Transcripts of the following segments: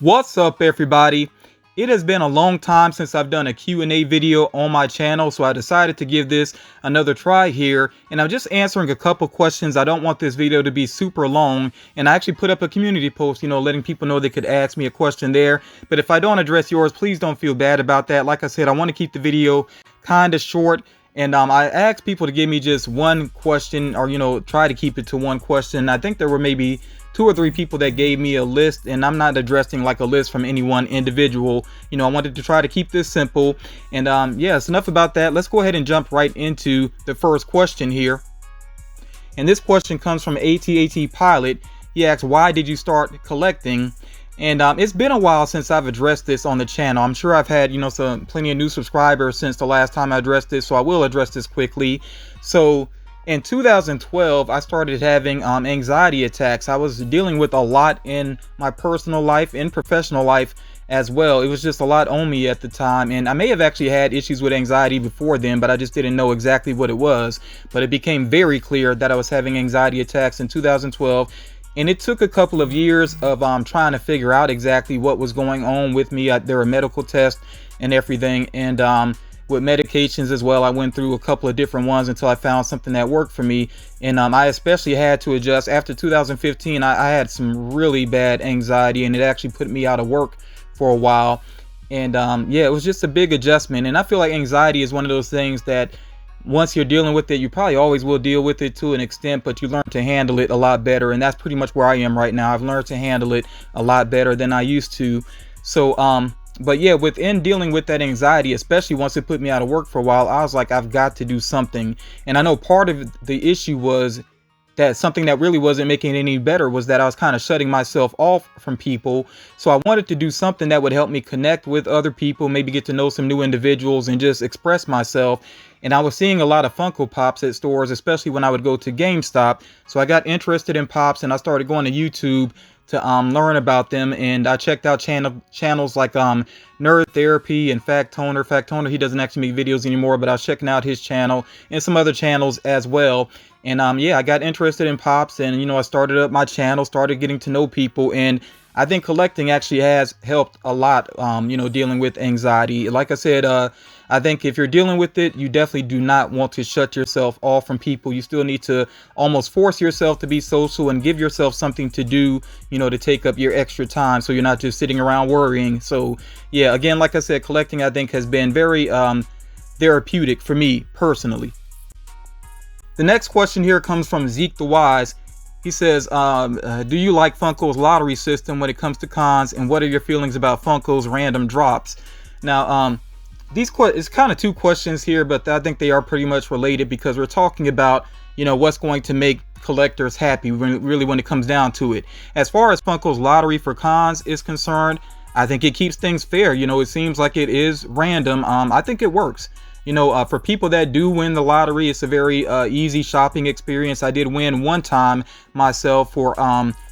What's up, everybody? It has been a long time since I've done a Q&A video on my channel, so I decided to give this another try here, and I'm just answering a couple questions. I don't want this video to be super long, and I actually put up a community post, letting people know they could ask me a question there. But if I don't address yours, please don't feel bad about that. Like I said, I want to keep the video kind of short, and I asked people to give me just one question, or try to keep it to one question. I think there were maybe 2 or 3 people that gave me a list, and I'm not addressing like a list from any one individual. I wanted to try to keep this simple. And yeah, it's enough about that. Let's go ahead and jump right into the first question here. And this question comes from ATAT Pilot. He asks, why did you start collecting? And it's been a while since I've addressed this on the channel. I'm sure I've had plenty of new subscribers since the last time I addressed this, so I will address this quickly. So in 2012, I started having anxiety attacks. I was dealing with a lot in my personal life and professional life as well. It was just a lot on me at the time, and I may have actually had issues with anxiety before then, but I just didn't know exactly what it was. But it became very clear that I was having anxiety attacks in 2012, and it took a couple of years of trying to figure out exactly what was going on with me. There were medical tests and everything, and with medications as well. I went through a couple of different ones until I found something that worked for me. And I especially had to adjust after 2015. I had some really bad anxiety, and it actually put me out of work for a while. And yeah, it was just a big adjustment. And I feel like anxiety is one of those things that once you're dealing with it, you probably always will deal with it to an extent, but you learn to handle it a lot better. And that's pretty much where I am right now. I've learned to handle it a lot better than I used to. So but yeah, within dealing with that anxiety, especially once it put me out of work for a while, I was like, I've got to do something. And I know part of the issue was that something that really wasn't making it any better was that I was kind of shutting myself off from people. So I wanted to do something that would help me connect with other people, maybe get to know some new individuals and just express myself. And I was seeing a lot of Funko Pops at stores, especially when I would go to GameStop. So I got interested in Pops, and I started going to YouTube to learn about them, and I checked out channels like Nerd Therapy and Fact Toner. He doesn't actually make videos anymore, but I was checking out his channel and some other channels as well. And yeah, I got interested in Pops, and I started up my channel, started getting to know people, and I think collecting actually has helped a lot, dealing with anxiety. Like I said, I think if you're dealing with it, you definitely do not want to shut yourself off from people. You still need to almost force yourself to be social and give yourself something to do, to take up your extra time, so you're not just sitting around worrying. So yeah, again, like I said, collecting I think has been very therapeutic for me personally. The next question here comes from Zeke the Wise. He says, do you like Funko's lottery system when it comes to cons, and what are your feelings about Funko's random drops? Now, it's kind of 2 questions here, but I think they are pretty much related, because we're talking about, what's going to make collectors happy when it comes down to it. As far as Funko's lottery for cons is concerned, I think it keeps things fair. It seems like it is random. I think it works. For people that do win the lottery, it's a very easy shopping experience. I did win one time myself for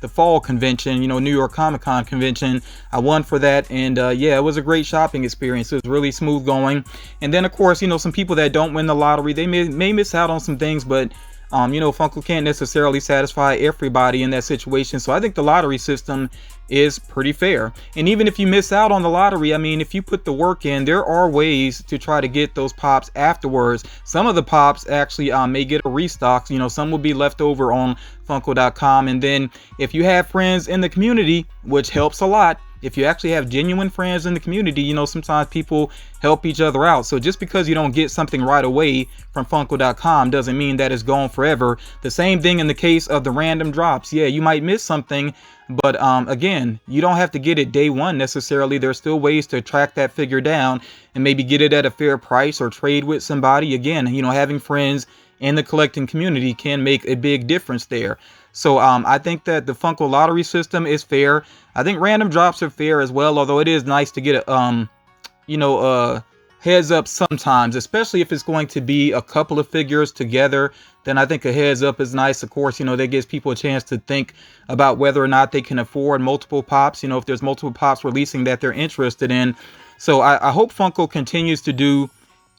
the fall convention, New York Comic Con convention. I won for that, and yeah, it was a great shopping experience. It was really smooth going. And then of course, some people that don't win the lottery, they may miss out on some things, but Funko can't necessarily satisfy everybody in that situation. So I think the lottery system is pretty fair. And even if you miss out on the lottery, I mean, if you put the work in, there are ways to try to get those pops afterwards. Some of the pops actually may get a restock. Some will be left over on Funko.com. And then if you have friends in the community, which helps a lot, if you actually have genuine friends in the community, sometimes people help each other out. So just because you don't get something right away from Funko.com doesn't mean that it's gone forever. The same thing in the case of the random drops. Yeah, you might miss something, but again, you don't have to get it day one necessarily. There's still ways to track that figure down and maybe get it at a fair price or trade with somebody. Again, having friends in the collecting community can make a big difference there. So I think that the Funko lottery system is fair. I think random drops are fair as well, although it is nice to get a heads up sometimes, especially if it's going to be a couple of figures together. Then I think a heads up is nice. Of course, that gives people a chance to think about whether or not they can afford multiple pops, if there's multiple pops releasing that they're interested in. So I hope Funko continues to do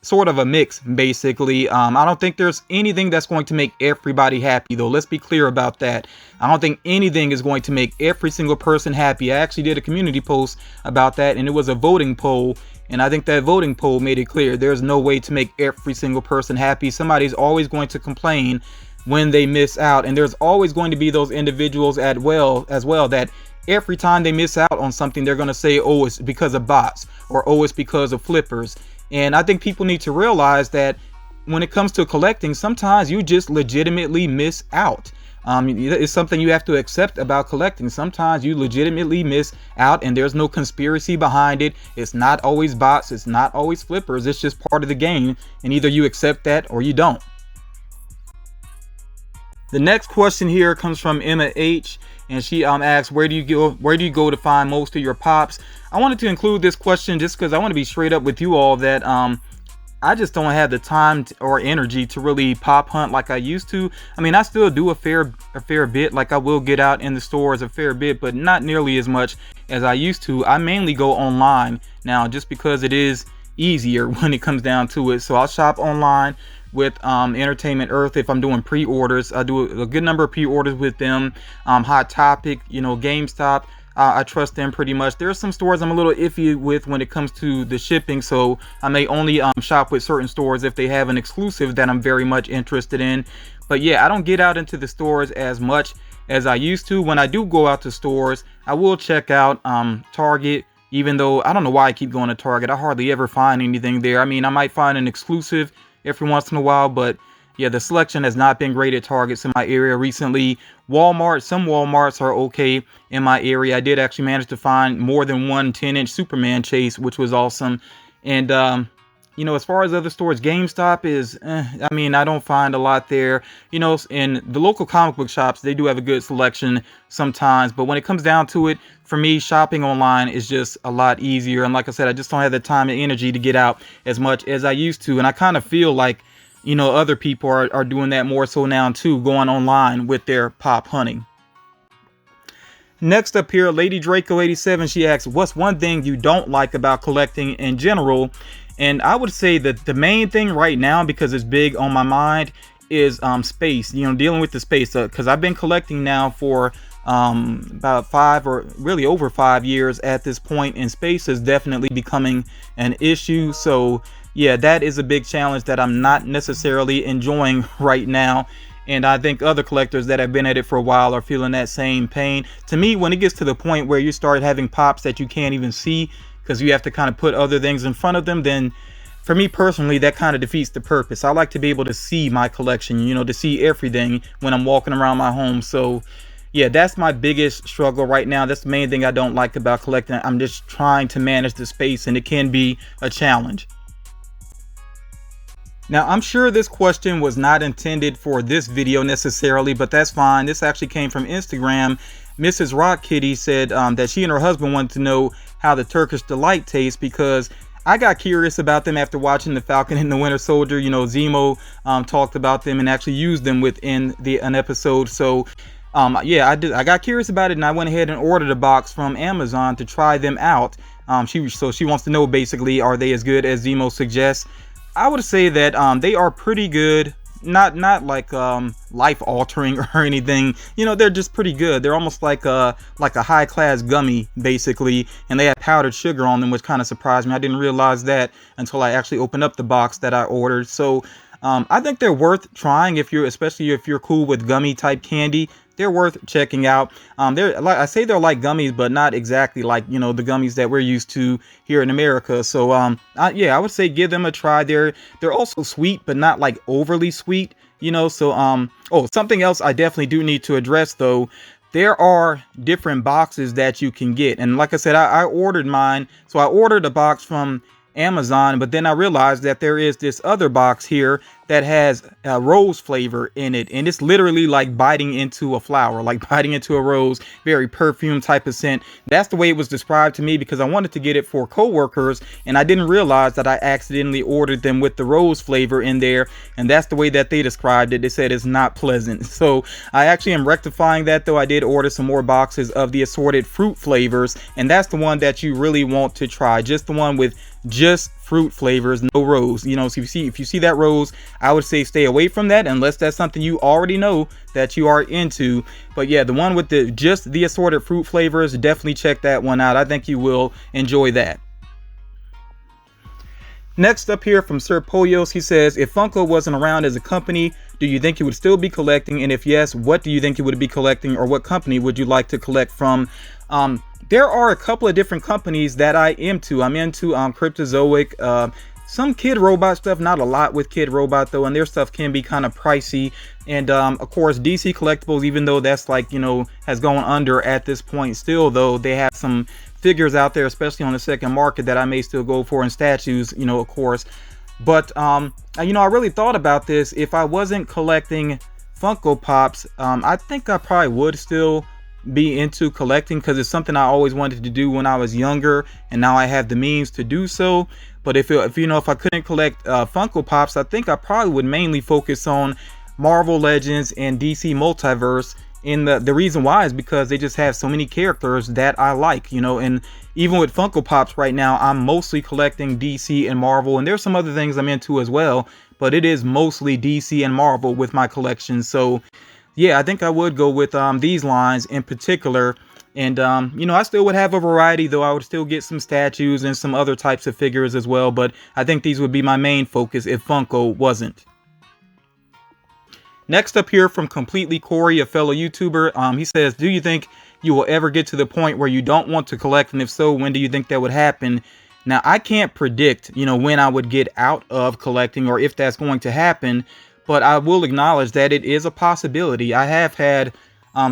sort of a mix, basically. I don't think there's anything that's going to make everybody happy, though. Let's be clear about that. I don't think anything is going to make every single person happy. I actually did a community post about that, and it was a voting poll, and I think that voting poll made it clear there's no way to make every single person happy. Somebody's always going to complain when they miss out, and there's always going to be those individuals as well that every time they miss out on something, they're going to say, oh, it's because of bots, or oh, it's because of flippers. And I think people need to realize that when it comes to collecting, sometimes you just legitimately miss out. It's something you have to accept about collecting. Sometimes you legitimately miss out, and there's no conspiracy behind it. It's not always bots, it's not always flippers. It's just part of the game, and either you accept that or you don't. The next question here comes from Emma H, and she asks, where do you go to find most of your pops? I wanted to include this question just because I want to be straight up with you all that I just don't have the time or energy to really pop hunt like I used to. I mean, I still do a fair bit. Like, I will get out in the stores a fair bit, but not nearly as much as I used to. I mainly go online now just because it is easier when it comes down to it. So I'll shop online with Entertainment Earth. If I'm doing pre-orders, I do a good number of pre-orders with them. Hot Topic, GameStop, I trust them pretty much. There are some stores I'm a little iffy with when it comes to the shipping, so I may only shop with certain stores if they have an exclusive that I'm very much interested in. But yeah, I don't get out into the stores as much as I used to. When I do go out to stores, I will check out Target, even though I don't know why I keep going to Target. I hardly ever find anything there. I mean, I might find an exclusive every once in a while, but yeah, the selection has not been great at Targets in my area recently. Walmart, some Walmarts are okay in my area. I did actually manage to find more than one 10-inch Superman chase, which was awesome. And as far as other stores, GameStop is, I mean, I don't find a lot there. In the local comic book shops, they do have a good selection sometimes. But when it comes down to it, for me, shopping online is just a lot easier. And like I said, I just don't have the time and energy to get out as much as I used to. And I kind of feel like, other people are doing that more so now too, going online with their pop hunting. Next up here, Lady Draco 87, she asks, what's one thing you don't like about collecting in general? And I would say that the main thing right now, because it's big on my mind, is space, dealing with the space, because I've been collecting now for about 5 or really over 5 years at this point, and space is definitely becoming an issue. So yeah, that is a big challenge that I'm not necessarily enjoying right now. And I think other collectors that have been at it for a while are feeling that same pain. To me, when it gets to the point where you start having pops that you can't even see because you have to kind of put other things in front of them, then for me personally, that kind of defeats the purpose. I like to be able to see my collection, to see everything when I'm walking around my home. So yeah, that's my biggest struggle right now. That's the main thing I don't like about collecting. I'm just trying to manage the space, and it can be a challenge. Now, I'm sure this question was not intended for this video necessarily, but that's fine. This actually came from Instagram. Mrs. Rock Kitty said that she and her husband wanted to know how the Turkish Delight tastes, because I got curious about them after watching The Falcon and the Winter Soldier. Zemo talked about them and actually used them within an episode. So yeah, I got curious about it, and I went ahead and ordered a box from Amazon to try them out. She wants to know, basically, are they as good as Zemo suggests? I would say that they are pretty good. Not like life altering or anything. They're just pretty good. They're almost like a high class gummy, basically, and they have powdered sugar on them, which kind of surprised me. I didn't realize that until I actually opened up the box that I ordered. So I think they're worth trying especially if you're cool with gummy type candy. They're worth checking out. They're like I say, they're like gummies, but not exactly like the gummies that we're used to here in America. So yeah, I would say give them a try. They're also sweet, but not like overly sweet. So oh, something else I definitely do need to address though. There are different boxes that you can get, and like I said, I ordered mine. So I ordered a box from Amazon, but then I realized that there is this other box here that has a rose flavor in it, and it's literally like biting into a flower, like biting into a rose, very perfume type of scent. That's the way it was described to me, because I wanted to get it for coworkers, and I didn't realize that I accidentally ordered them with the rose flavor in there, and that's the way that they described it. They said it's not pleasant. So I actually am rectifying that, though. I did order some more boxes of the assorted fruit flavors, and that's the one that you really want to try, just the one with just fruit flavors, no rose. You know, so if you see that rose, I would say stay away from that unless that's something you already know that you are into. But yeah, the one with the just the assorted fruit flavors, definitely check that one out. I think you will enjoy that. Next up here from Sir Poyos, he says, if Funko wasn't around as a company, do you think you would still be collecting? And if yes, what do you think you would be collecting, or what company would you like to collect from? There are a couple of different companies that I am into. I'm into Cryptozoic, some Kid Robot stuff, not a lot with Kid Robot though, and their stuff can be kind of pricey. And of course DC Collectibles, even though that's like, you know, has gone under at this point, still though they have some figures out there, especially on the second market, that I may still go for, and statues, you know, of course. But you know, I really thought about this. If I wasn't collecting Funko Pops, I think I probably would still be into collecting, because it's something I always wanted to do when I was younger, and now I have the means to do so. But if you know, if I couldn't collect Funko Pops, I think I probably would mainly focus on Marvel Legends and DC Multiverse. And the reason why is because they just have so many characters that I like, you know. And even with Funko Pops right now, I'm mostly collecting DC and Marvel, and there's some other things I'm into as well, but it is mostly DC and Marvel with my collection. So yeah, I think I would go with these lines in particular. And you know, I still would have a variety though. I would still get some statues and some other types of figures as well, but I think these would be my main focus if Funko wasn't. Next up here from Completely Corey, a fellow YouTuber, he says, do you think you will ever get to the point where you don't want to collect, and if so, when do you think that would happen? Now, I can't predict, you know, when I would get out of collecting or if that's going to happen, but I will acknowledge that it is a possibility. I have had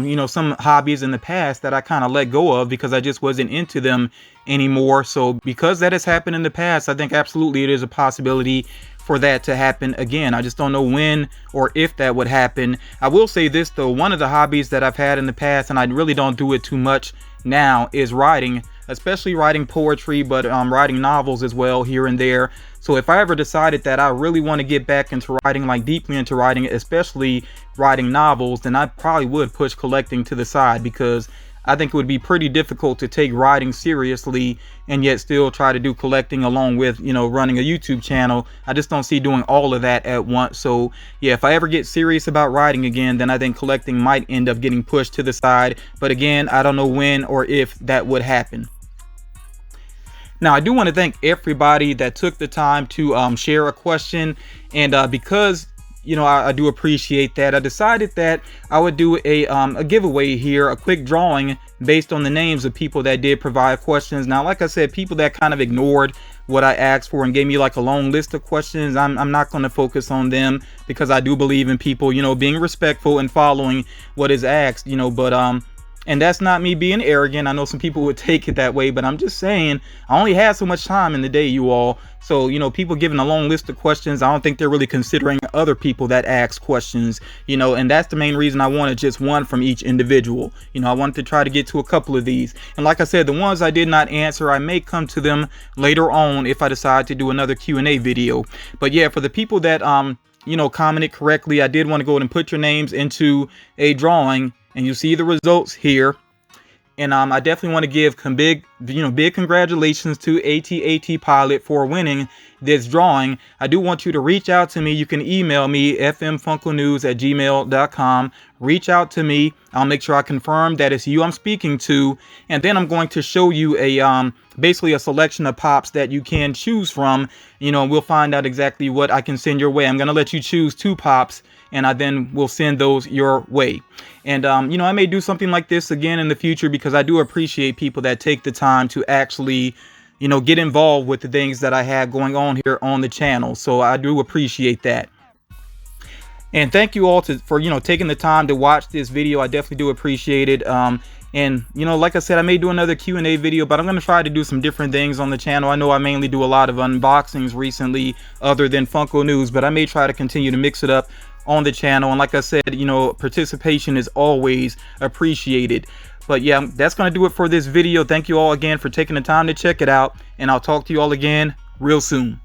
you know, some hobbies in the past that I kind of let go of because I just wasn't into them anymore. So because that has happened in the past, I think absolutely it is a possibility for that to happen again. I just don't know when or if that would happen. I will say this though, one of the hobbies that I've had in the past, and I really don't do it too much now, is writing, especially writing poetry, but writing novels as well here and there. So if I ever decided that I really want to get back into writing, like deeply into writing, especially writing novels, then I probably would push collecting to the side, because I think it would be pretty difficult to take writing seriously and yet still try to do collecting along with, you know, running a YouTube channel. I just don't see doing all of that at once. So yeah, if I ever get serious about writing again, then I think collecting might end up getting pushed to the side. But again, I don't know when or if that would happen. Now, I do want to thank everybody that took the time to share a question, and because you know, I do appreciate that, I decided that I would do a giveaway here, a quick drawing based on the names of people that did provide questions. Now, like I said, people that kind of ignored what I asked for and gave me like a long list of questions, I'm not going to focus on them, because I do believe in people, you know, being respectful and following what is asked, you know. But and that's not me being arrogant. I know some people would take it that way, but I'm just saying I only had so much time in the day, you all. So, you know, people giving a long list of questions, I don't think they're really considering other people that ask questions, you know, and that's the main reason I wanted just one from each individual. You know, I wanted to try to get to a couple of these. And like I said, the ones I did not answer, I may come to them later on if I decide to do another Q&A video. But yeah, for the people that, you know, commented correctly, I did want to go ahead and put your names into a drawing, and you see the results here. And I definitely want to give big congratulations to AT Pilot for winning this drawing. I do want you to reach out to me. You can email me, fmfunkonews@gmail.com. Reach out to me. I'll make sure I confirm that it's you I'm speaking to, and then I'm going to show you a basically a selection of pops that you can choose from. You know, we'll find out exactly what I can send your way. I'm going to let you choose 2 pops, and I then will send those your way. And you know, I may do something like this again in the future, because I do appreciate people that take the time to actually, you know, get involved with the things that I have going on here on the channel. So I do appreciate that. And thank you all for, you know, taking the time to watch this video. I definitely do appreciate it. And, you know, like I said, I may do another Q&A video, but I'm going to try to do some different things on the channel. I know I mainly do a lot of unboxings recently other than Funko News, but I may try to continue to mix it up on the channel. And like I said, you know, participation is always appreciated. But yeah, that's going to do it for this video. Thank you all again for taking the time to check it out, and I'll talk to you all again real soon.